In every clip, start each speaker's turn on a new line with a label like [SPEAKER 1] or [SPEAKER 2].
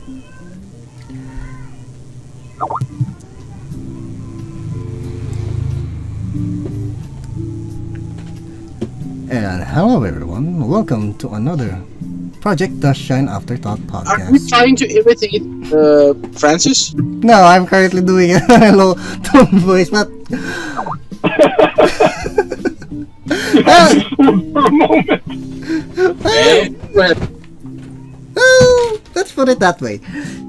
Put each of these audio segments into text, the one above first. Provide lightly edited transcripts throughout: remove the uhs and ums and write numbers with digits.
[SPEAKER 1] And hello everyone, welcome to another Project The Shine Afterthought
[SPEAKER 2] Are we
[SPEAKER 1] Podcast.
[SPEAKER 2] trying to imitate Francis?
[SPEAKER 1] No, I'm currently doing a hello tone voice, but
[SPEAKER 3] For a moment.
[SPEAKER 2] Well,
[SPEAKER 1] let's put it that way.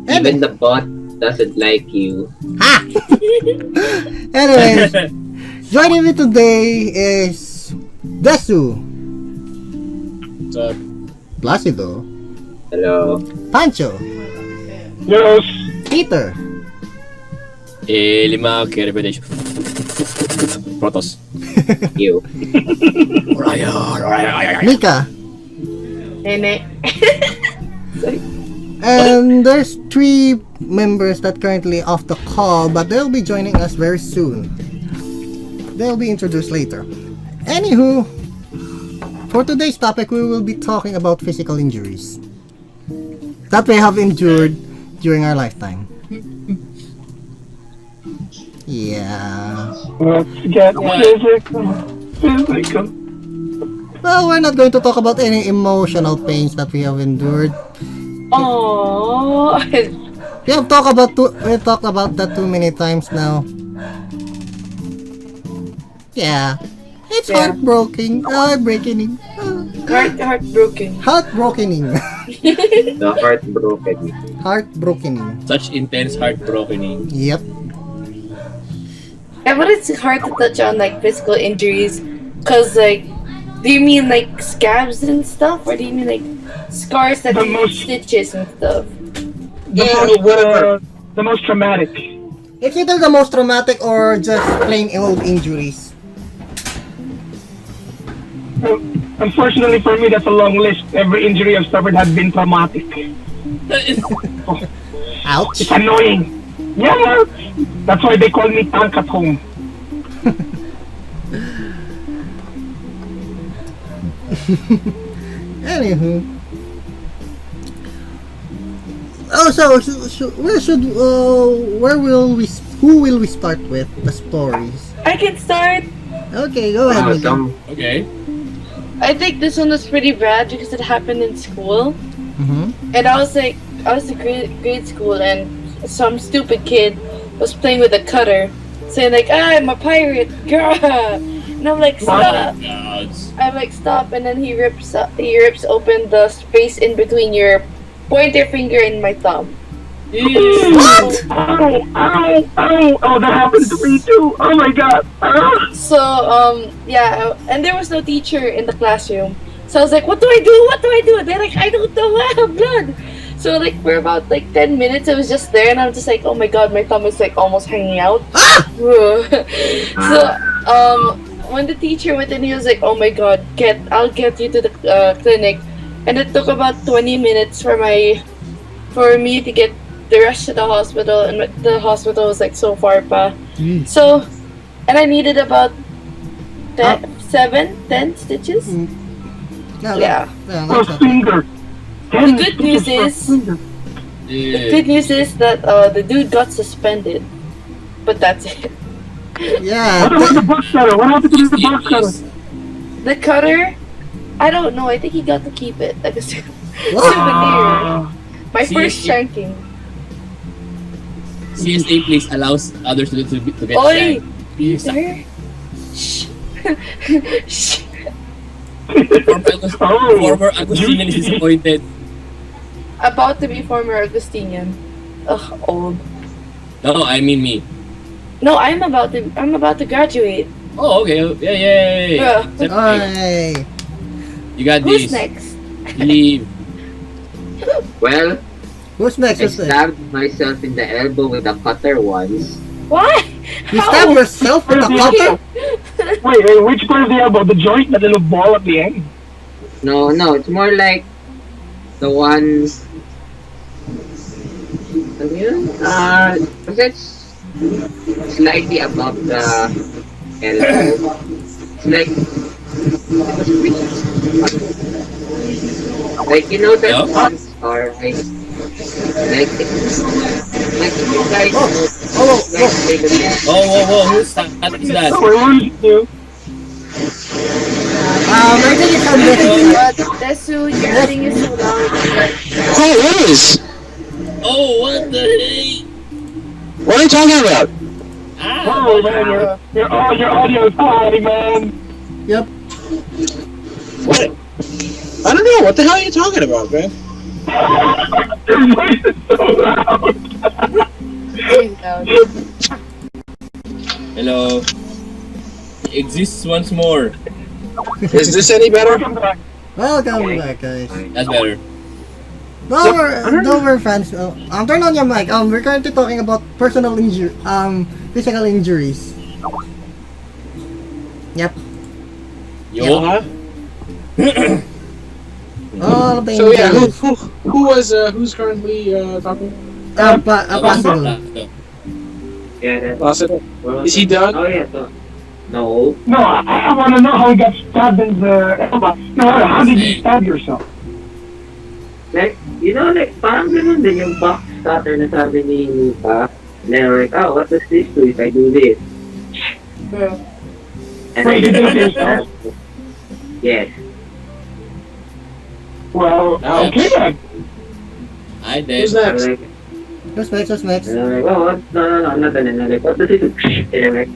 [SPEAKER 4] Even the bot doesn't like you.
[SPEAKER 1] Ha! Anyways, joining me today is Desu,
[SPEAKER 2] so,
[SPEAKER 1] Placido,
[SPEAKER 4] Hello.
[SPEAKER 1] Pancho,
[SPEAKER 3] Yes.
[SPEAKER 1] Peter,
[SPEAKER 5] Lima kaya revelation. Protos.
[SPEAKER 4] You.
[SPEAKER 1] Mika,
[SPEAKER 6] Nene.
[SPEAKER 1] and there's 3 members that currently off the call, but they'll be joining us very soon. They'll be introduced later. Anywho, for today's topic, we will be talking about physical injuries that we have endured during our lifetime. Yeah.
[SPEAKER 3] Let's get physical. Physical.
[SPEAKER 1] Well, we're not going to talk about any emotional pains that we have endured.
[SPEAKER 6] Oh.
[SPEAKER 1] We've talked about that too many times now. Yeah. It's
[SPEAKER 6] Yeah.
[SPEAKER 1] heartbreaking. Heartbreaking.
[SPEAKER 6] Heartbroken.
[SPEAKER 1] Heartbreaking.
[SPEAKER 4] The heartbroken.
[SPEAKER 1] Heartbreaking.
[SPEAKER 5] Such intense heartbrokening.
[SPEAKER 1] Yep.
[SPEAKER 6] Yeah, but it's hard to touch on like physical injuries, cause like, do you mean like scabs and stuff, or do you mean like scars that
[SPEAKER 3] The
[SPEAKER 6] need
[SPEAKER 3] most-
[SPEAKER 6] stitches and stuff?
[SPEAKER 3] The most traumatic.
[SPEAKER 1] It's either the most traumatic or just plain old injuries.
[SPEAKER 3] Unfortunately for me, that's a long list. Every injury I've suffered has been traumatic.
[SPEAKER 1] Ouch.
[SPEAKER 3] It's annoying. Yeah, that's why they call me tank at home.
[SPEAKER 1] Anywho. Oh, who will we start with the stories?
[SPEAKER 6] I can start.
[SPEAKER 1] Okay, go ahead, Mika.
[SPEAKER 4] Some
[SPEAKER 5] Okay.
[SPEAKER 6] I think this one was pretty bad because it happened in school,
[SPEAKER 1] Mm-hmm.
[SPEAKER 6] and I was in grade school, and some stupid kid was playing with a cutter, saying like, "I'm a pirate, girl," and I'm like, "Stop!"
[SPEAKER 5] Gods.
[SPEAKER 6] I'm like, "Stop!" And then he rips open the space in between your pointer finger and my thumb.
[SPEAKER 1] What?
[SPEAKER 3] Ow, ow, ow. Oh, that happened to me too. Oh my god. Ah.
[SPEAKER 6] So yeah, and there was no teacher in the classroom, so I was like, "What do I do? What do I do?" They're like, "I don't know, I have blood." So like for about like 10 minutes, I was just there, and I'm just like, "Oh my god, my thumb is like almost hanging out." So when the teacher went in, he was like, "Oh my god, I'll get you to the clinic," and it took about 20 minutes for me to get the rest of the hospital, and the hospital was like so far pa. So, and I needed about 10 stitches. Yeah.
[SPEAKER 3] Per finger.
[SPEAKER 6] The good news is that the dude got suspended, but that's it.
[SPEAKER 1] Yeah.
[SPEAKER 3] What about the box cutter? What happened to the box cutter?
[SPEAKER 6] The cutter, I don't know. I think he got to keep it like a
[SPEAKER 1] What?
[SPEAKER 6] souvenir. My
[SPEAKER 5] See,
[SPEAKER 6] first shanking.
[SPEAKER 5] CSA please allows others to get
[SPEAKER 6] Oi!
[SPEAKER 5] shanked.
[SPEAKER 6] Sir? Shh. Shh.
[SPEAKER 5] Former Agustinian is disappointed.
[SPEAKER 6] About to be former Augustinian. Ugh, old.
[SPEAKER 5] No, I mean me.
[SPEAKER 6] No, I'm about to graduate.
[SPEAKER 5] Oh, okay. Yay!
[SPEAKER 6] Yeah.
[SPEAKER 1] Alright.
[SPEAKER 5] You got
[SPEAKER 6] Who's
[SPEAKER 5] this.
[SPEAKER 6] next?
[SPEAKER 5] Leave.
[SPEAKER 4] well,
[SPEAKER 1] Who's next?
[SPEAKER 4] I
[SPEAKER 1] Who's next?
[SPEAKER 4] stabbed myself in the elbow with a cutter once.
[SPEAKER 6] What?
[SPEAKER 1] You stabbed yourself with a cutter?
[SPEAKER 3] Wait, which part of the elbow? The joint, the little ball at the end?
[SPEAKER 4] No, it's more like the ones. Ano yun? That's slightly above the elbow. It's like like you know that
[SPEAKER 5] Yeah.
[SPEAKER 4] ones are like Like, like you guys
[SPEAKER 1] Oh,
[SPEAKER 4] like play the game.
[SPEAKER 5] Whoa, who's that? Who's that?
[SPEAKER 3] So we're losing you.
[SPEAKER 1] I think it's on this.
[SPEAKER 6] But Desu, your thing is so loud.
[SPEAKER 2] Oh, it is.
[SPEAKER 5] Oh, what the heck?
[SPEAKER 2] What are you talking about?
[SPEAKER 5] Ah,
[SPEAKER 3] Oh man, your audio is high, man.
[SPEAKER 1] Yep.
[SPEAKER 2] What? I don't know. What the hell are you talking about, man?
[SPEAKER 3] Your voice is so loud.
[SPEAKER 6] Very loud.
[SPEAKER 5] hello. It exists once more.
[SPEAKER 2] Is this any better?
[SPEAKER 3] Welcome back.
[SPEAKER 1] Welcome back, guys.
[SPEAKER 5] That's better.
[SPEAKER 1] No, we're fans. Turn on your mic. We're currently talking about physical injuries. Yep.
[SPEAKER 5] Yo.
[SPEAKER 2] Uh-huh.
[SPEAKER 1] All the
[SPEAKER 2] So yeah,
[SPEAKER 1] injuries.
[SPEAKER 2] who's currently talking?
[SPEAKER 1] Possible.
[SPEAKER 4] Yeah, that's
[SPEAKER 2] Possible. Is he done?
[SPEAKER 4] Oh yeah, so no.
[SPEAKER 3] No, I want to know how you got stabbed in the elbow. No, how did you stab yourself?
[SPEAKER 4] Like, you know, like, parang ganun din yung box cutter na sabi ni Nika. And then I'm like, oh, what does this do if I do this?
[SPEAKER 6] Yeah.
[SPEAKER 4] And
[SPEAKER 3] Wait, you
[SPEAKER 4] then
[SPEAKER 3] did it yourself?
[SPEAKER 4] yes.
[SPEAKER 3] Well,
[SPEAKER 2] Ouch.
[SPEAKER 3] okay then.
[SPEAKER 5] I did.
[SPEAKER 2] Who's
[SPEAKER 4] I'm
[SPEAKER 2] next?
[SPEAKER 4] like,
[SPEAKER 1] Who's next?
[SPEAKER 4] and I'm like, oh, what? No, I'm not done. And I'm like, what does it do? And I'm like,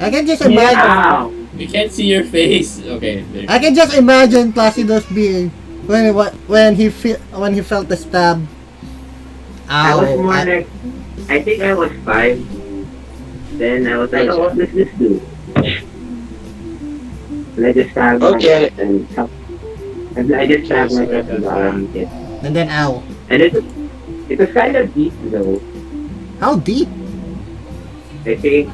[SPEAKER 1] I can just imagine.
[SPEAKER 3] Yeah.
[SPEAKER 5] We can't see your face. Okay. There.
[SPEAKER 1] I can just imagine Placido's being when he felt the stab.
[SPEAKER 4] I was more
[SPEAKER 1] Ow.
[SPEAKER 4] like, I think I was 5. Then I was like, oh, what does this do? And I just stabbed
[SPEAKER 2] Okay.
[SPEAKER 4] myself and I just stabbed myself in the arm. Yeah.
[SPEAKER 1] And then ow.
[SPEAKER 4] And it was kind of deep though.
[SPEAKER 1] How deep?
[SPEAKER 4] I think.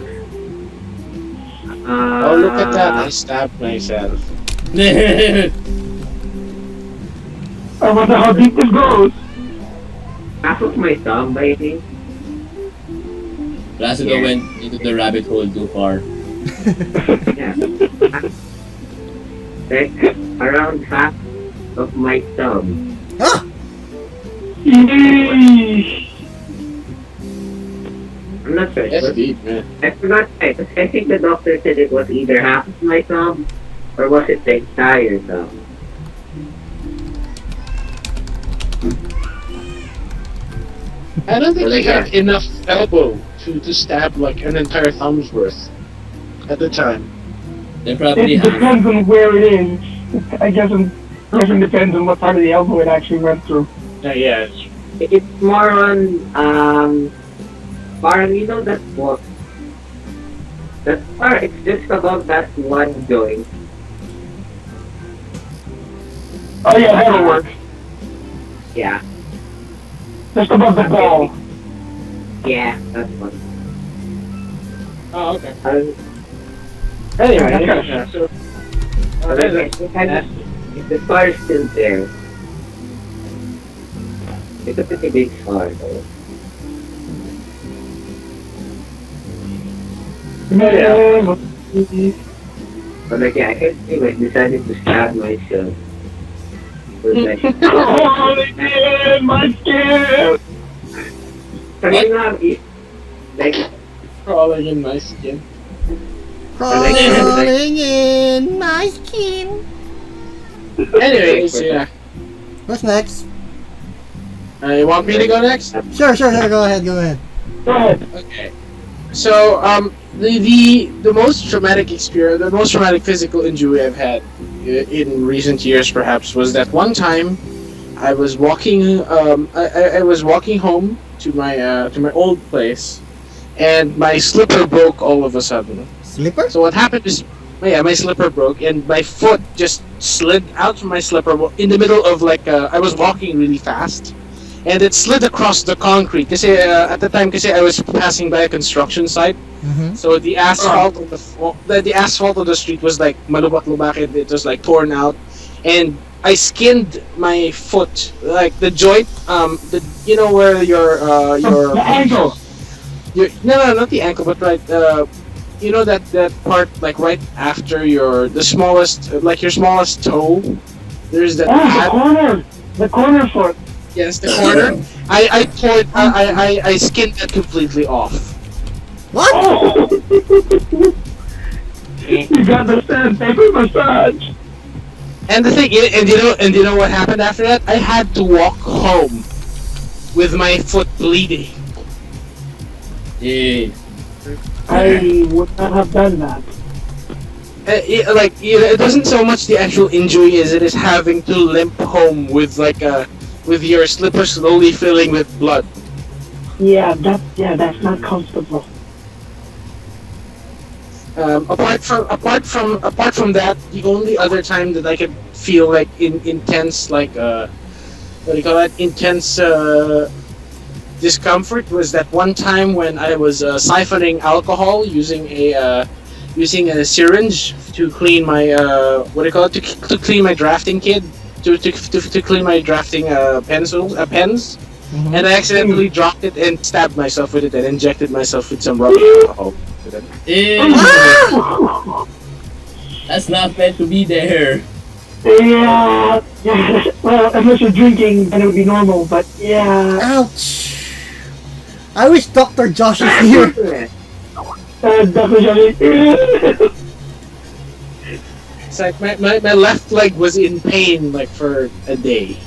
[SPEAKER 2] Oh, look at that! I stabbed myself.
[SPEAKER 3] I wonder how deep this goes.
[SPEAKER 4] Half of my thumb, I think.
[SPEAKER 5] Placido went into the rabbit hole too far.
[SPEAKER 4] Yeah. Like around half of my thumb.
[SPEAKER 1] Ah!
[SPEAKER 3] Yeesh.
[SPEAKER 4] I'm not sure.
[SPEAKER 2] That's deep, man.
[SPEAKER 4] I forgot. I think the doctor said it was either half of my thumb or was it the entire thumb.
[SPEAKER 2] I don't think he had enough elbow to stab like an entire thumb's worth at the time.
[SPEAKER 5] They probably
[SPEAKER 3] It
[SPEAKER 5] have.
[SPEAKER 3] depends on where it is. I guess it depends on what part of the elbow it actually went through.
[SPEAKER 2] Yeah.
[SPEAKER 4] It's more on parang you know that what that part it's just above that one joint.
[SPEAKER 3] Oh yeah, that'll work.
[SPEAKER 4] Yeah.
[SPEAKER 3] Just above the ball.
[SPEAKER 4] Yeah, that's one.
[SPEAKER 2] Oh, okay.
[SPEAKER 3] Anyway,
[SPEAKER 2] Yeah, so,
[SPEAKER 4] But I think if the scar is still there, it's a pretty big scar though.
[SPEAKER 3] yeah.
[SPEAKER 4] But like yeah, I can't see I decided to stab myself. It was like
[SPEAKER 3] Oh, they did! My skin!
[SPEAKER 4] you know, like
[SPEAKER 2] crawling in my skin.
[SPEAKER 1] Crawling in my skin.
[SPEAKER 2] Anyways, yeah.
[SPEAKER 1] What's next?
[SPEAKER 2] You want me to go next?
[SPEAKER 1] Sure. Go ahead.
[SPEAKER 3] Go ahead.
[SPEAKER 2] Okay. So, the most traumatic experience, the most traumatic physical injury I've had in recent years, perhaps, was that one time I was walking. I was walking home to my old place, and my slipper broke all of a sudden.
[SPEAKER 1] Slipper?
[SPEAKER 2] So what happened is, my slipper broke, and my foot just slid out from my slipper in the middle of I was walking really fast. And it slid across the concrete. Kasi at the time, I was passing by a construction site,
[SPEAKER 1] Mm-hmm.
[SPEAKER 2] so the asphalt of the asphalt of the street was like malubak-lubak. It was like torn out, and I skinned my foot, like the joint. You know where your
[SPEAKER 3] The ankle.
[SPEAKER 2] no, not the ankle, but right. You know that part like right after your smallest toe. There's that
[SPEAKER 3] Oh, the
[SPEAKER 2] pad.
[SPEAKER 3] corner. The corner foot.
[SPEAKER 2] Yes, the corner. I skinned that completely off.
[SPEAKER 1] What?
[SPEAKER 3] Oh! You got the sandpaper massage.
[SPEAKER 2] And the thing, and you know what happened after that? I had to walk home with my foot bleeding.
[SPEAKER 5] Yeah.
[SPEAKER 3] I would not have done that.
[SPEAKER 2] It wasn't so much the actual injury as it is having to limp home with with your slipper slowly filling with blood.
[SPEAKER 3] Yeah, that's not comfortable.
[SPEAKER 2] Apart from that, the only other time that I could feel like intense what do you call that? Intense discomfort was that one time when I was siphoning alcohol using a syringe to clean my what do you call it? To clean my drafting kit, to clean my drafting pens,
[SPEAKER 1] Mhm.
[SPEAKER 2] and I accidentally dropped it and stabbed myself with it and injected myself with some rubbing alcohol.
[SPEAKER 5] Ew. That's not meant to be there.
[SPEAKER 3] Yeah. Well, unless you're drinking, then it would be normal. But yeah.
[SPEAKER 1] Ouch! I wish Dr. Josh is here.
[SPEAKER 3] Definitely.
[SPEAKER 2] It's like my left leg was in pain like for a day,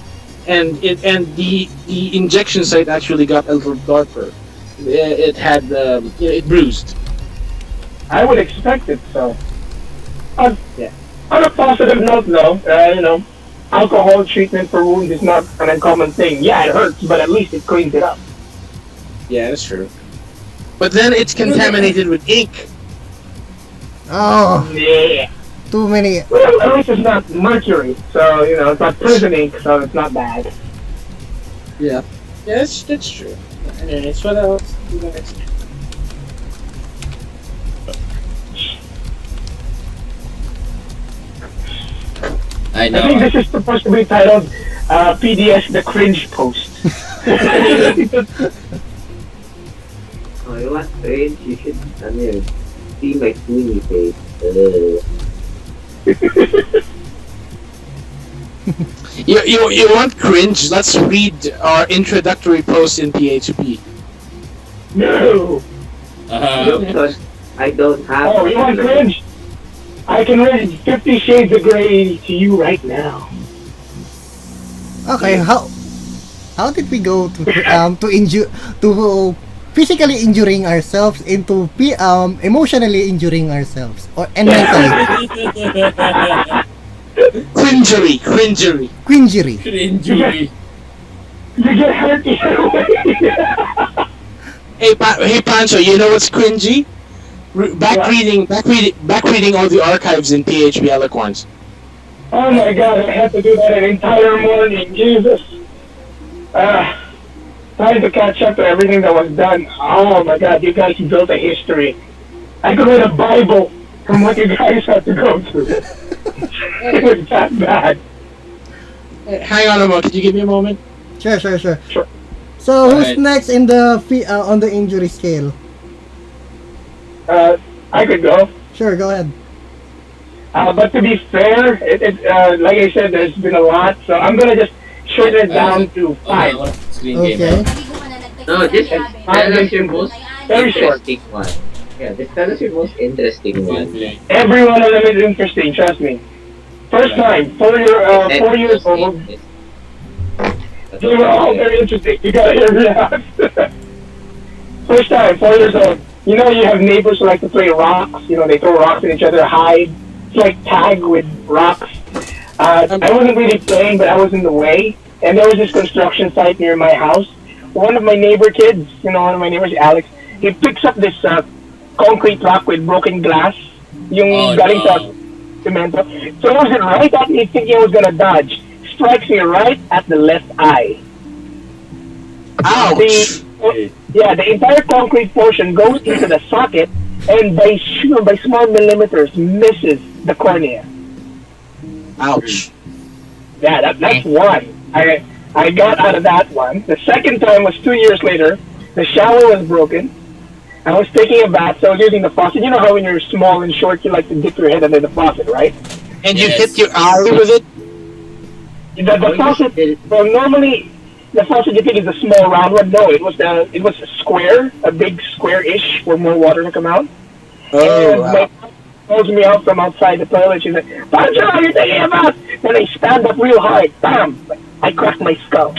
[SPEAKER 2] and the injection site actually got a little darker. It had it bruised.
[SPEAKER 3] I would expect it so.
[SPEAKER 2] Yeah.
[SPEAKER 3] On a positive note, though, alcohol treatment for wounds is not an uncommon thing. Yeah, it hurts, but at least it cleans it up.
[SPEAKER 2] Yeah, that's true. But then it's contaminated with ink.
[SPEAKER 1] Oh,
[SPEAKER 3] Yeah.
[SPEAKER 1] too many.
[SPEAKER 3] Well, at least it's not mercury, so it's not prison ink, so it's not bad.
[SPEAKER 2] Yeah, that's true. Anyways, what else?
[SPEAKER 5] I
[SPEAKER 3] I think
[SPEAKER 5] know.
[SPEAKER 3] this is supposed to be titled PDS the Cringe Post.
[SPEAKER 4] Oh, you want strange? You should see my Sweeney face.
[SPEAKER 2] You want cringe? Let's read our introductory post in PHP.
[SPEAKER 3] No!
[SPEAKER 4] Because I don't have.
[SPEAKER 3] Oh, you want cringe? I can read 50 Shades of Grey to you right now.
[SPEAKER 1] Okay, how did we go to physically injuring ourselves into emotionally injuring ourselves and mentally
[SPEAKER 2] Cringery.
[SPEAKER 1] cringery.
[SPEAKER 5] Cringery.
[SPEAKER 3] You get hurt either way.
[SPEAKER 2] Hey Pancho, you know what's cringy? Back reading all the archives in PHP Eloquence.
[SPEAKER 3] Oh my god, I had to do that an entire morning. Jesus. Trying to catch up to everything that was done. Oh my god, you guys built a history. I could read a Bible from what you guys had to go through. It was that bad.
[SPEAKER 2] Hang on a moment. Could you give me a moment?
[SPEAKER 1] Sure.
[SPEAKER 3] Sure.
[SPEAKER 1] So who's
[SPEAKER 5] Alright.
[SPEAKER 1] next in the on the injury scale?
[SPEAKER 3] I could go.
[SPEAKER 1] Sure, go ahead.
[SPEAKER 3] But to be fair, like I said, there's been a lot, so I'm gonna just shorten it down to 5.
[SPEAKER 5] Okay, screen game.
[SPEAKER 1] Okay.
[SPEAKER 4] No, just tell us your most
[SPEAKER 3] Very short.
[SPEAKER 4] interesting one. Yeah, just tell us your most interesting one.
[SPEAKER 3] Every one of them is interesting, trust me. First time, 4 years old. They were all very interesting. You gotta hear me out. First time, 4 years old. You have neighbors who like to play rocks. They throw rocks at each other, hide. It's like tag with rocks. I wasn't really playing, but I was in the way. And there was this construction site near my house. One of my neighbor kids, one of my neighbors, Alex, he picks up this concrete rock with broken glass. Yung galing sa cemento. So it was right at me thinking I was gonna dodge. Strikes me right at the left eye.
[SPEAKER 2] Ouch!
[SPEAKER 3] The entire concrete portion goes into the socket and by small millimeters misses the cornea.
[SPEAKER 2] Ouch!
[SPEAKER 3] Yeah, that's one. I got out of that one. The second time was 2 years later. The shower was broken. I was taking a bath, so I was using the faucet. You know how when you're small and short, you like to dip your head under the faucet, right?
[SPEAKER 2] And you
[SPEAKER 5] Yes.
[SPEAKER 2] hit your eye with it?
[SPEAKER 3] The faucet. Well, normally the faucet you think is a small round one. No, it was a square, a big square-ish, for more water to come out. And my mom calls me out from outside the toilet. She's like, "Pancho, are you taking a bath?" And I stand up real hard. Bam! I cracked my skull.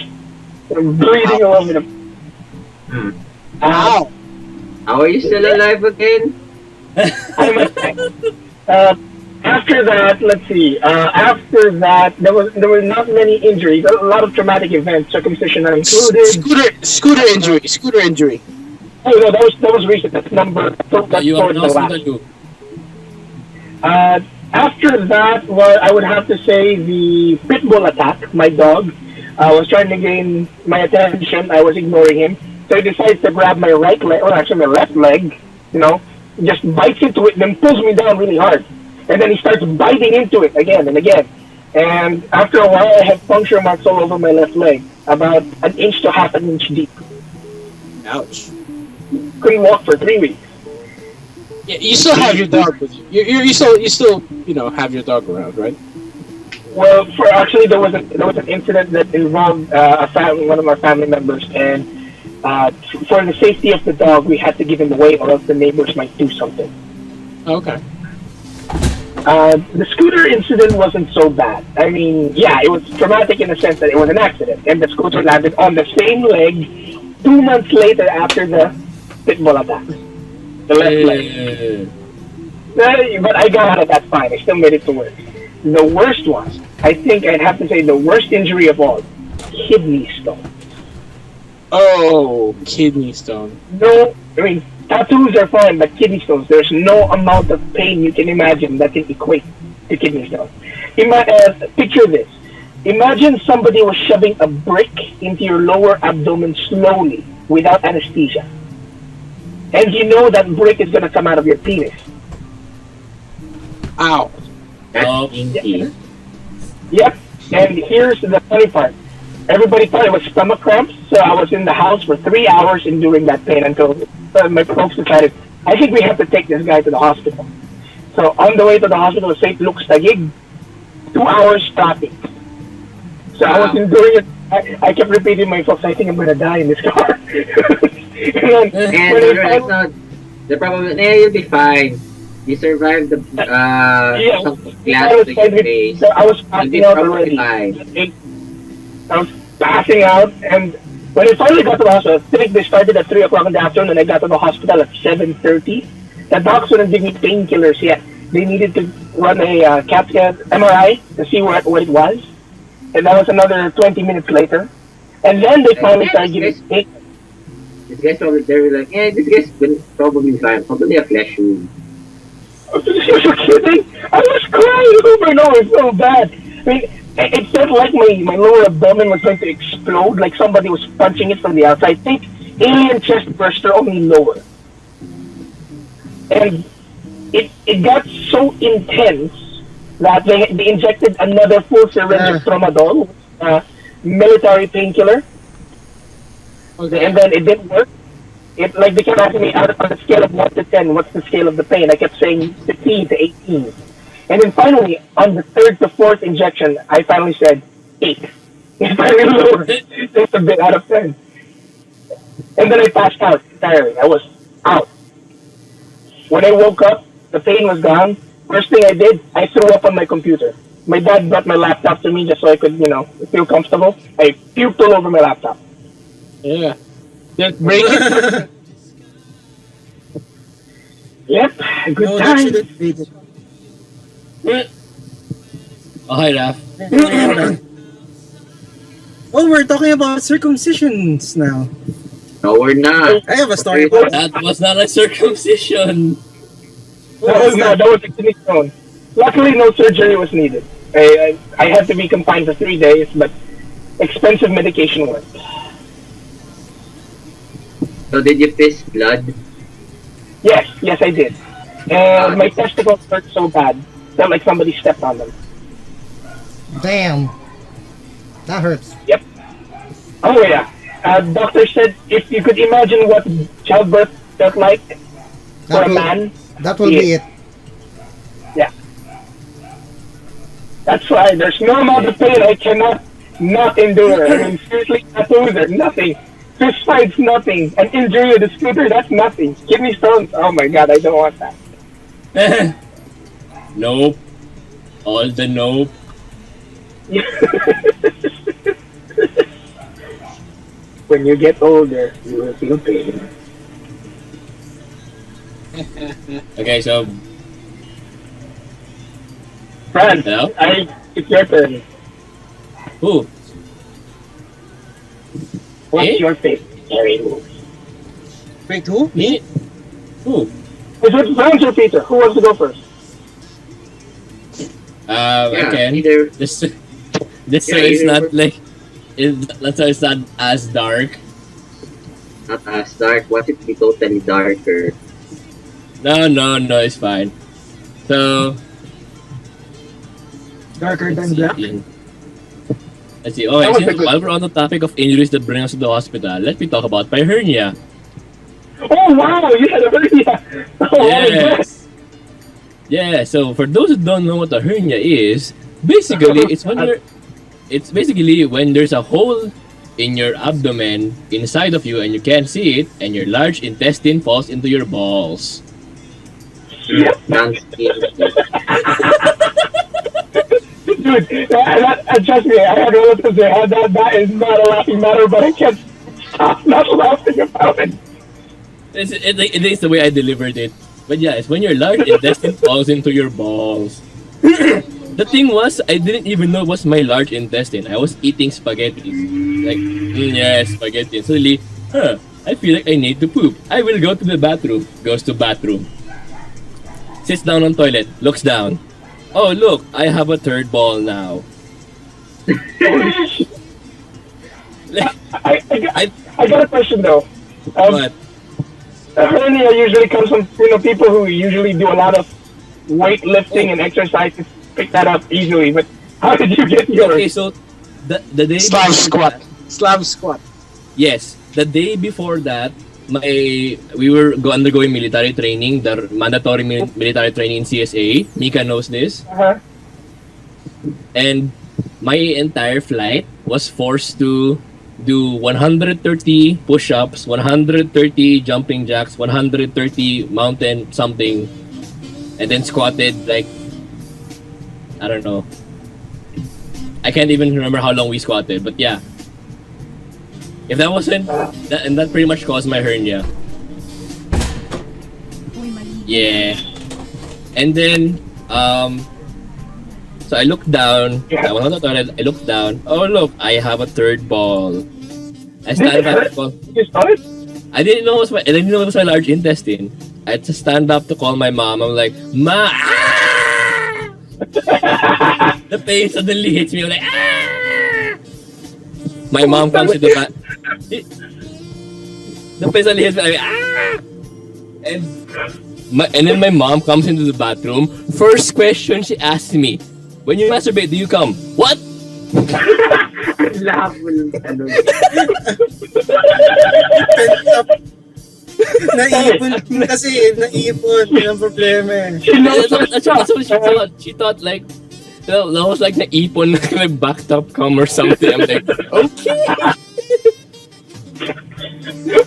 [SPEAKER 3] I'm bleeding all over the.
[SPEAKER 2] Ow!
[SPEAKER 4] How are you still alive again?
[SPEAKER 3] After that, let's see. After that, there were not many injuries. A lot of traumatic events, circumcision not included.
[SPEAKER 2] Scooter injury.
[SPEAKER 3] Oh no, that was recent. That's
[SPEAKER 5] You are
[SPEAKER 3] towards the last.
[SPEAKER 5] hospital.
[SPEAKER 3] After that, well, I would have to say the pit bull attack. My dog was trying to gain my attention. I was ignoring him, so he decides to grab my right leg, or actually my left leg. Just bites into it, then pulls me down really hard, and then he starts biting into it again and again. And after a while, I have puncture marks all over my left leg, about an inch to half an inch deep.
[SPEAKER 2] Ouch.
[SPEAKER 3] Couldn't walk for 3 weeks.
[SPEAKER 2] Yeah, you still have your dog with you. You still have your dog around, right?
[SPEAKER 3] Well, there was an incident that involved one of our family members, and for the safety of the dog, we had to give him away, or else the neighbors might do something.
[SPEAKER 2] Okay.
[SPEAKER 3] The scooter incident wasn't so bad. I mean, yeah, it was traumatic in the sense that it was an accident, and the scooter landed on the same leg 2 months later after the pit bull attack. The left leg. But I got out of that fine. I still made it to work. The worst one, I think I'd have to say the worst injury of all, kidney stone.
[SPEAKER 2] Oh, kidney stone.
[SPEAKER 3] No, I mean, tattoos are fine, but kidney stones, there's no amount of pain you can imagine that can equate to kidney stones. Picture this. Imagine somebody was shoving a brick into your lower abdomen slowly, without anesthesia. And you know that brick is going to come out of your penis.
[SPEAKER 2] Ow.
[SPEAKER 4] That's inky.
[SPEAKER 3] Yep. And here's the funny part. Everybody thought it was stomach cramps, so I was in the house for 3 hours enduring that pain until my folks decided, I think we have to take this guy to the hospital. So on the way to the hospital, St. Luke's Taguig, 2 hours traffic. So I was enduring it. I kept repeating to my folks, I think I'm going to die in this car. And
[SPEAKER 4] the problem, you'll be fine. You survived the glass phase.
[SPEAKER 3] So I was passing out already. I was passing out, and when I finally got to the hospital, I think they started at 3 o'clock in the afternoon, and I got to the hospital at 7:30. The docs wouldn't give me painkillers yet. They needed to run a CAT scan, MRI, to see what it was. And that was another 20 minutes later. And then they finally started giving me.
[SPEAKER 4] This guy's probably, they were like, this guy's been probably fine. Probably a flesh wound.
[SPEAKER 3] You're kidding? I was crying over and over. It's so bad. I mean, it felt like my lower abdomen was going to explode, like somebody was punching it from the outside. Think alien chest burster, only lower. And it got so intense that they injected another full syringe of tramadol, military painkiller. Okay. And then it didn't work. They kept asking me on a scale of 1 to 10, what's the scale of the pain? I kept saying 15 to 18. And then finally, on the 3rd to 4th injection, I finally said 8. It's finally lower. Just a bit out of 10. And then I passed out entirely. I was out. When I woke up, the pain was gone. First thing I did, I threw up on my computer. My dad brought my laptop to me just so I could, feel comfortable. I puked all over my laptop.
[SPEAKER 2] Yeah. That break it.
[SPEAKER 3] Yep. Good time.
[SPEAKER 5] Oh, hi, Raf.
[SPEAKER 1] Oh, we're talking about circumcisions now.
[SPEAKER 4] No, we're not.
[SPEAKER 1] I have a story about that.
[SPEAKER 5] That was not a circumcision.
[SPEAKER 3] That was a kidney stone. Luckily, no surgery was needed. I had to be confined for 3 days, but expensive medication worked.
[SPEAKER 4] So did you piss blood?
[SPEAKER 3] Yes, I did. And my testicles hurt so bad. Felt like somebody stepped on them.
[SPEAKER 1] Damn. That hurts.
[SPEAKER 3] Yep. Oh yeah. Doctor said if you could imagine what childbirth felt like for a man.
[SPEAKER 1] That will be it.
[SPEAKER 3] Yeah. That's why there's no amount of pain I cannot not endure. I mean, seriously, tattoos are nothing. Fist fights, nothing. An injury with a scooter, that's nothing. Kidney stones, oh my god, I don't want that.
[SPEAKER 5] Nope. All the nope.
[SPEAKER 3] When you get older, you will feel pain.
[SPEAKER 5] Okay, so
[SPEAKER 3] Franz,
[SPEAKER 5] Hello?
[SPEAKER 3] it's your turn.
[SPEAKER 5] who?
[SPEAKER 3] What's
[SPEAKER 5] Eh?
[SPEAKER 3] your favorite scary movie?
[SPEAKER 1] Wait, who?
[SPEAKER 5] Me? Who?
[SPEAKER 3] It's Franz or Peter? Who wants to go first?
[SPEAKER 4] Yeah,
[SPEAKER 5] Again,
[SPEAKER 4] either
[SPEAKER 5] this so
[SPEAKER 4] Yeah,
[SPEAKER 5] it's
[SPEAKER 4] either
[SPEAKER 5] not like that's why it's not as dark.
[SPEAKER 4] not as dark. What if be totally darker?
[SPEAKER 5] No, it's fine. So
[SPEAKER 1] Darker
[SPEAKER 5] let's
[SPEAKER 1] than black?
[SPEAKER 5] see. Let's see. Oh,
[SPEAKER 3] That was a
[SPEAKER 5] since
[SPEAKER 3] good-
[SPEAKER 5] while we're on the topic of injuries that bring us to the hospital, let me talk about my hernia.
[SPEAKER 3] Oh wow, you had a hernia! Oh,
[SPEAKER 5] Yes. Yeah. So for those who don't know what a hernia is, basically it's basically when there's a hole in your abdomen inside of you and you can't see it, and your large intestine falls into your balls.
[SPEAKER 4] Can't see anything.
[SPEAKER 3] Dude, trust me, I had relatives that had that. That is not a laughing matter, but I can't stop not laughing about it.
[SPEAKER 5] It is the way I delivered it. But yeah, it's when your large intestine falls into your balls. The thing was, I didn't even know it was my large intestine. I was eating spaghetti. Like, yes, spaghetti. And suddenly, I feel like I need to poop. I will go to the bathroom. Goes to bathroom. Sits down on toilet. Looks down. Oh, look, I have a third ball now. Like,
[SPEAKER 3] I got a question though.
[SPEAKER 5] but,
[SPEAKER 3] A hernia usually comes from people who usually do a lot of weightlifting and exercises. Pick that up easily, but how did you get
[SPEAKER 5] okay,
[SPEAKER 3] yours?
[SPEAKER 5] so, the day...
[SPEAKER 2] Slav squat. Slav squat.
[SPEAKER 5] Yes, the day before that, we were undergoing military training, the mandatory military training in CSA. Mika knows this,
[SPEAKER 3] Uh-huh.
[SPEAKER 5] and my entire flight was forced to do 130 push-ups, 130 jumping jacks, 130 mountain something, and then squatted like, I don't know. I can't even remember how long we squatted, but yeah. If that wasn't, that pretty much caused my hernia. Yeah. And then, so I looked down, I went on the toilet, I looked down, oh look, I have a third ball. I stand up to call,
[SPEAKER 3] You saw it?
[SPEAKER 5] I didn't know it was my large intestine. I had to stand up to call my mom. I'm like, Ma, ah! The pain suddenly hits me. I'm like, ah! My mom comes to the back. The pain suddenly hits me. I'm like, ah! And then my mom comes into the bathroom. First question she asks me, when you masturbate, do you come? What?
[SPEAKER 4] Lahat mo lang tanong.
[SPEAKER 1] Naipon kasi, naipon. Yun ang problema eh.
[SPEAKER 5] That's what she thought. She thought like, that was like naipon, like bathtub cum or something. I'm like, okay.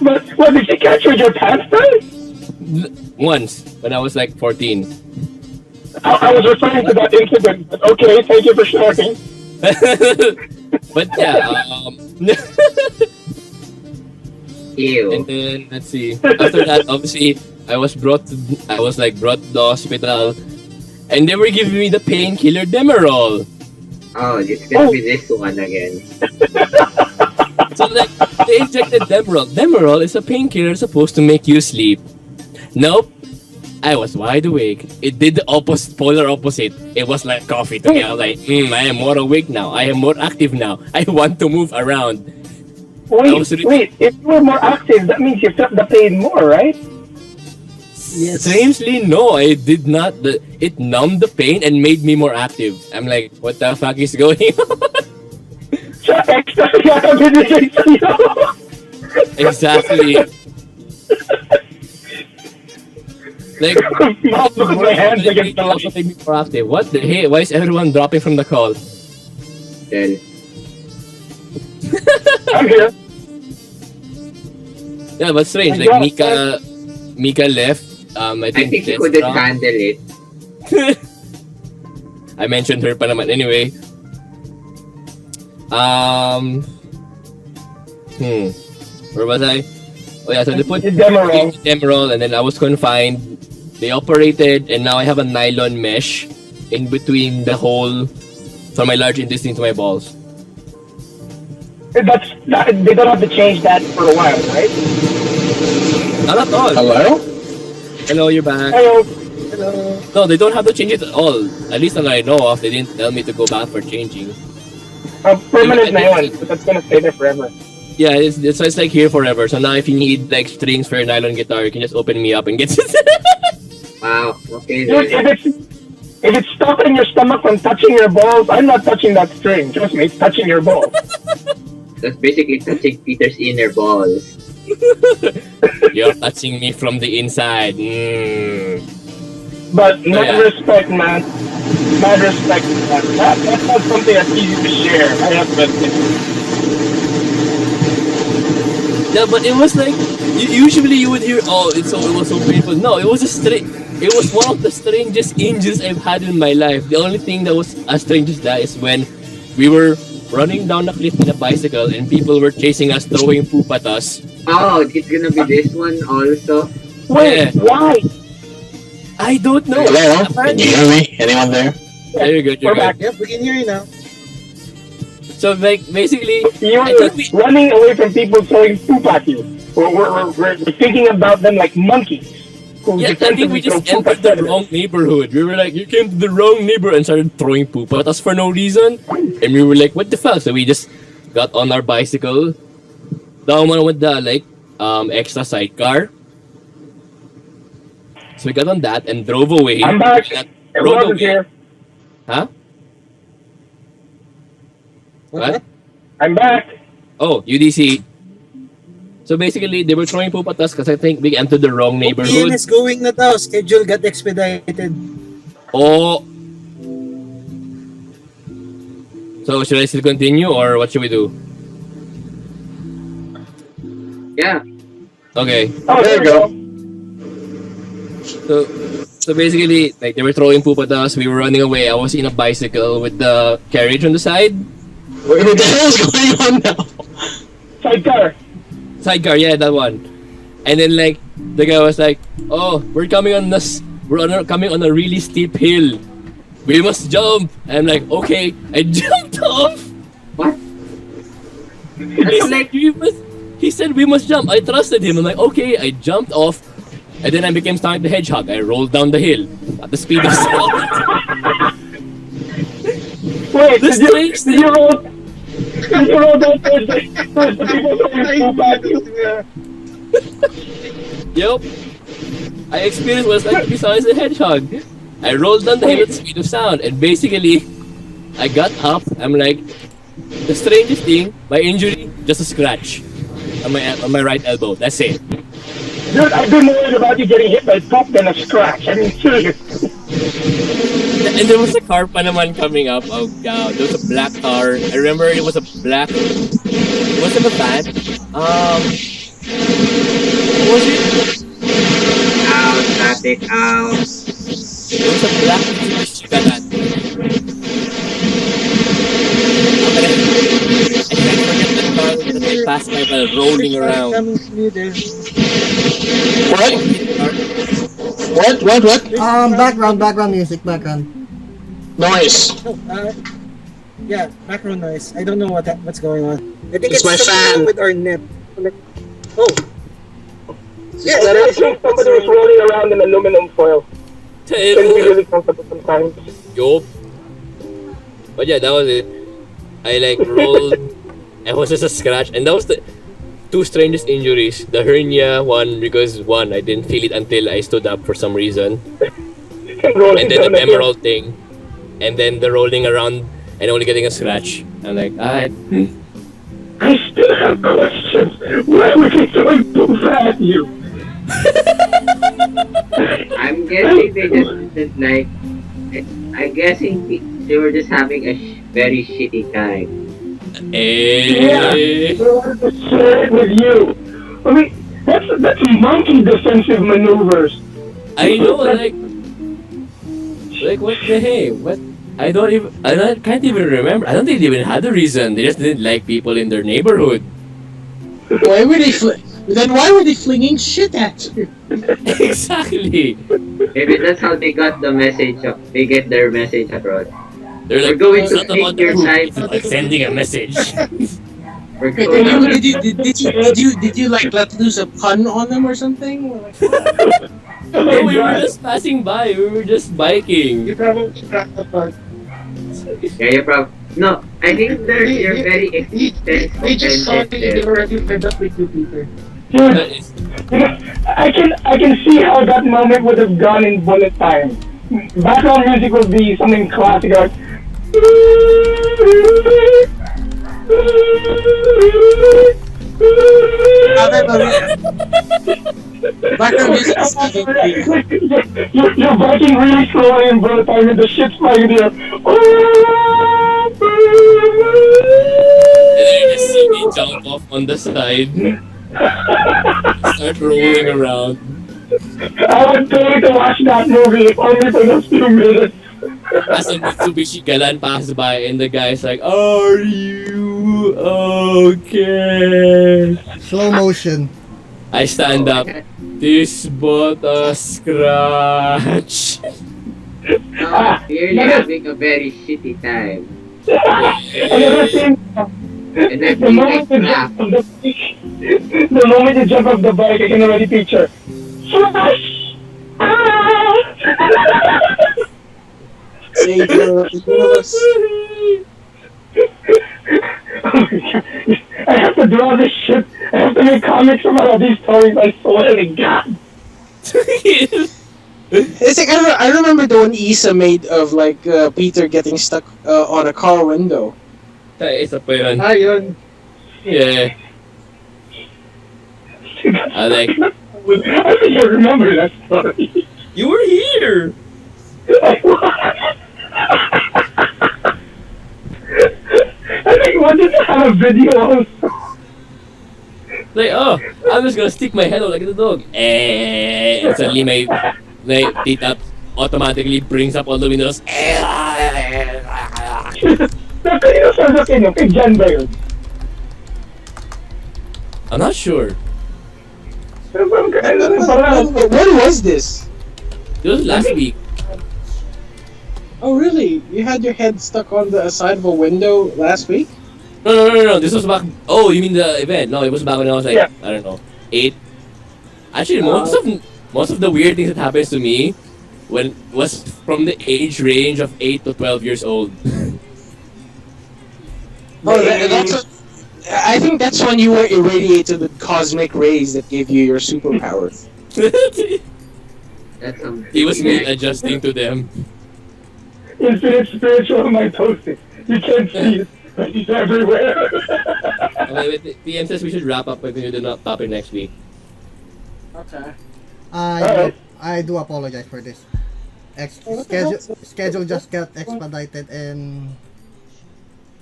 [SPEAKER 3] But what, did you catch with your pants down?
[SPEAKER 5] Once, when I was like 14.
[SPEAKER 3] I was referring to that incident. But okay, thank you for sharing.
[SPEAKER 5] But yeah,
[SPEAKER 4] Ew.
[SPEAKER 5] and then let's see. After that, obviously, I was brought to the hospital, and they were giving me the painkiller Demerol.
[SPEAKER 4] Oh, it's gonna be this one again.
[SPEAKER 5] So like, they injected Demerol. Demerol is a painkiller supposed to make you sleep. Nope. I was wide awake. It did the polar opposite. It was like coffee to me. I was like, I am more awake now. I am more active now. I want to move around.
[SPEAKER 3] Wait, if you were more active, that means you felt the pain more, right?
[SPEAKER 1] Yes.
[SPEAKER 5] Strangely, no, I did not. It numbed the pain and made me more active. I'm like, what the fuck is going on?
[SPEAKER 3] Siya extra yata binigay sa'yo.
[SPEAKER 5] Exactly. Like,
[SPEAKER 3] Put my hands against the
[SPEAKER 5] also made me more active. What the hey? Why is everyone dropping from the call?
[SPEAKER 4] Then,
[SPEAKER 3] I'm here.
[SPEAKER 5] Yeah, but strange. Like Mika left. I think
[SPEAKER 4] you
[SPEAKER 5] Jess
[SPEAKER 4] couldn't
[SPEAKER 5] dropped.
[SPEAKER 4] handle it.
[SPEAKER 5] I mentioned her pa naman. Anyway. Where was I? Oh yeah, so they put Demerol, and then I was confined. They operated, and now I have a nylon mesh in between the hole from my large intestine to my balls.
[SPEAKER 3] They don't have to change that for a while, right?
[SPEAKER 5] Not at all.
[SPEAKER 2] Hello?
[SPEAKER 5] Hello, you're back.
[SPEAKER 3] Hello.
[SPEAKER 5] No, they don't have to change it at all. At least that I know of. They didn't tell me to go back for changing.
[SPEAKER 3] Permanent na yun, but that's gonna stay there forever.
[SPEAKER 5] Yeah, it's like here forever. So now if you need like strings for a nylon guitar, you can just open me up and get it.
[SPEAKER 4] Wow. Okay.
[SPEAKER 3] Dude, if it's stopping your stomach from touching your balls, I'm not touching that string. Trust me, it's touching your balls.
[SPEAKER 4] That's basically touching Peter's inner balls.
[SPEAKER 5] You're touching me from the inside.
[SPEAKER 3] But mad respect, man. Mad respect, man. That's not something that's easy to share. I have to admit.
[SPEAKER 5] Yeah, but it was like usually you would hear, oh, it was so painful. No, it was it was one of the strangest injuries I've had in my life. The only thing that was as strange as that is when we were running down the cliff in a bicycle and people were chasing us, throwing poop at us.
[SPEAKER 4] Oh, it's gonna be this one also.
[SPEAKER 3] Wait, why?
[SPEAKER 5] I don't know.
[SPEAKER 2] Hello? Can you hear me? Anyone there?
[SPEAKER 5] Yeah, you're good. You're
[SPEAKER 3] We're
[SPEAKER 5] good.
[SPEAKER 3] back.
[SPEAKER 1] Yep, we can hear you now.
[SPEAKER 5] So like basically,
[SPEAKER 3] You're
[SPEAKER 5] I think
[SPEAKER 3] running away from people throwing poop at you. We're thinking about them like monkeys.
[SPEAKER 5] I think we just entered the wrong neighborhood. We were like, you came to the wrong neighborhood and started throwing poop at us for no reason. And we were like, what the fuck? So we just got on our bicycle, down with the like extra sidecar. So we got on that and drove away.
[SPEAKER 3] I'm back.
[SPEAKER 5] Rode
[SPEAKER 3] Everyone's here.
[SPEAKER 5] Huh? What?
[SPEAKER 3] I'm back.
[SPEAKER 5] Oh, UDC. So basically, they were throwing poop at us because I think we entered the wrong neighborhood.
[SPEAKER 1] PN is going na daw. Schedule got expedited.
[SPEAKER 5] Oh. So should I still continue or what should we do?
[SPEAKER 4] Yeah.
[SPEAKER 5] Okay.
[SPEAKER 3] Oh, there you go.
[SPEAKER 5] So basically, like they were throwing poop at us. We were running away. I was in a bicycle with the carriage on the side.
[SPEAKER 2] What the hell is going on now?
[SPEAKER 5] Sidecar, yeah, that one. And then like the guy was like, "Oh, we're coming on this. Coming on a really steep hill. We must jump." And I'm like, "Okay." I jumped off.
[SPEAKER 4] What?
[SPEAKER 5] He said we must jump. I trusted him. I'm like, "Okay." I jumped off, and then I became Sonic the Hedgehog. I rolled down the hill at the speed of sound.
[SPEAKER 3] Wait,
[SPEAKER 5] The strange
[SPEAKER 3] did you roll down towards the people throwing poop at you?
[SPEAKER 5] Yep. I experienced what it's like to be Sonic the Hedgehog. I rolled down the hill at the speed of sound, and basically, I got up. I'm like, the strangest thing, my injury, just a scratch on my right elbow. That's it.
[SPEAKER 3] Dude, I've been worried about you getting hit by poop than a scratch. I mean, seriously.
[SPEAKER 5] And there was a car pa naman coming up. Oh god, there was a black car. I remember it was a black. Was it a van? What was it?
[SPEAKER 4] Ow, static, ow.
[SPEAKER 5] It was a black Mitsubishi Galant. I can't forget the car that I passed by while rolling around.
[SPEAKER 2] What?
[SPEAKER 1] Background music, background.
[SPEAKER 2] Noise.
[SPEAKER 1] Yeah, background noise. I don't know what's going on. I think
[SPEAKER 2] It's my
[SPEAKER 1] something
[SPEAKER 2] fan.
[SPEAKER 1] wrong with our net. Oh. Yeah,
[SPEAKER 3] I think somebody was rolling around in aluminum foil. It can be really comfortable sometimes.
[SPEAKER 5] Yup. But yeah, that was it. I like rolled. It was just a scratch, and that was the two strangest injuries. The hernia one because one I didn't feel it until I stood up for some reason, and then the Emerald thing, and then the rolling around and only getting a scratch. I'm like, alright.
[SPEAKER 3] I still have questions. Why would they throwing poop at you?
[SPEAKER 4] I'm guessing they just didn't like. I'm guessing they were just having a very shitty time.
[SPEAKER 3] Yeah,
[SPEAKER 5] Eh.
[SPEAKER 3] they wanted to share it with you. I mean, that's monkey defensive maneuvers.
[SPEAKER 5] I know, like what the hey? What? I can't even remember. I don't think they even had a reason. They just didn't like people in their neighborhood.
[SPEAKER 2] Why were they? Then why were they flinging shit at you?
[SPEAKER 5] Exactly.
[SPEAKER 4] Maybe that's how they got the message. They get their message abroad.
[SPEAKER 5] They're
[SPEAKER 4] We're
[SPEAKER 5] like,
[SPEAKER 4] going
[SPEAKER 5] it's
[SPEAKER 4] to
[SPEAKER 5] not about
[SPEAKER 4] take
[SPEAKER 5] the
[SPEAKER 4] your
[SPEAKER 5] poop.
[SPEAKER 4] time.
[SPEAKER 5] It's like sending a message.
[SPEAKER 4] We're
[SPEAKER 2] Wait,
[SPEAKER 4] going to
[SPEAKER 2] did you like let loose a pun on them or something? Or like,
[SPEAKER 3] Oh
[SPEAKER 5] No,
[SPEAKER 3] my
[SPEAKER 5] we were
[SPEAKER 3] God.
[SPEAKER 5] just passing by. We were just biking.
[SPEAKER 2] probably cracked the part.
[SPEAKER 4] Yeah, you probably. No, I think you're very
[SPEAKER 2] They just saw that they
[SPEAKER 4] expensive.
[SPEAKER 2] already fed up with you, Peter.
[SPEAKER 3] Dude,
[SPEAKER 5] That is-
[SPEAKER 3] you know, I can see how that moment would have gone in bullet time. Background music would be something classic like
[SPEAKER 2] Background music is even weird.
[SPEAKER 3] you're biking really slowly in bullet time and the shit's flying in the air.
[SPEAKER 5] And then you just see me jump off on the side, start rolling around.
[SPEAKER 3] I would pay to watch that movie if only for those few minutes.
[SPEAKER 5] As a Mitsubishi Galan passes by, and the guy's like, "Are you okay?"
[SPEAKER 1] Slow motion.
[SPEAKER 5] I stand up. This but a scratch.
[SPEAKER 4] Clearly having a very shitty time.
[SPEAKER 3] Another thing,
[SPEAKER 4] And then
[SPEAKER 3] the
[SPEAKER 4] being
[SPEAKER 3] moment
[SPEAKER 4] like
[SPEAKER 3] you
[SPEAKER 4] crap.
[SPEAKER 3] jump off the bike, the moment you jump off the bike, I can already picture. Flash! Ah!
[SPEAKER 2] Savior of the universe.
[SPEAKER 3] Oh my God. I have to draw this shit. I have to make comics about all these stories. I swear to God.
[SPEAKER 2] It's like I remember the one Isa made of like Peter getting stuck on a car window.
[SPEAKER 5] Isa pa yun.
[SPEAKER 2] Ayun.
[SPEAKER 5] Yeah. I like,
[SPEAKER 3] I think I remember that story.
[SPEAKER 5] you were here!
[SPEAKER 3] I think I wanted to have a video also.
[SPEAKER 5] Like, oh, I'm just gonna stick my head out like the dog. And suddenly my tita automatically brings up all the windows.
[SPEAKER 3] Kanino sasakin yun? Kay Jan ba yun?
[SPEAKER 5] I'm not sure.
[SPEAKER 2] When was this?
[SPEAKER 5] It was last week.
[SPEAKER 2] Oh really? You had your head stuck on the side of a window last week?
[SPEAKER 5] No. This was back. Oh, you mean the event? No, it was back when I was like,
[SPEAKER 3] Yeah.
[SPEAKER 5] I don't know, 8. Actually, most of the weird things that happens to me when was from the age range of 8 to 12 years old.
[SPEAKER 2] Oh, that's what, I think that's when you were irradiated with cosmic rays that gave you your superpowers.
[SPEAKER 4] That's some.
[SPEAKER 5] It was me adjusting to them.
[SPEAKER 3] Infinite spiritual mitosis. You can't see it, but it's everywhere.
[SPEAKER 5] Okay, wait, PM says we should wrap up with the topic next week.
[SPEAKER 2] Okay.
[SPEAKER 1] I do apologize for this. Schedule just got expedited and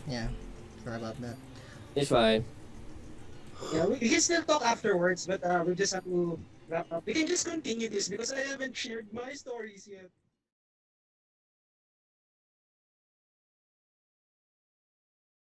[SPEAKER 1] yeah, sorry about that.
[SPEAKER 5] It's fine.
[SPEAKER 7] Yeah, we can still talk afterwards, but we just have to wrap up. We can just continue this because I haven't shared my stories yet.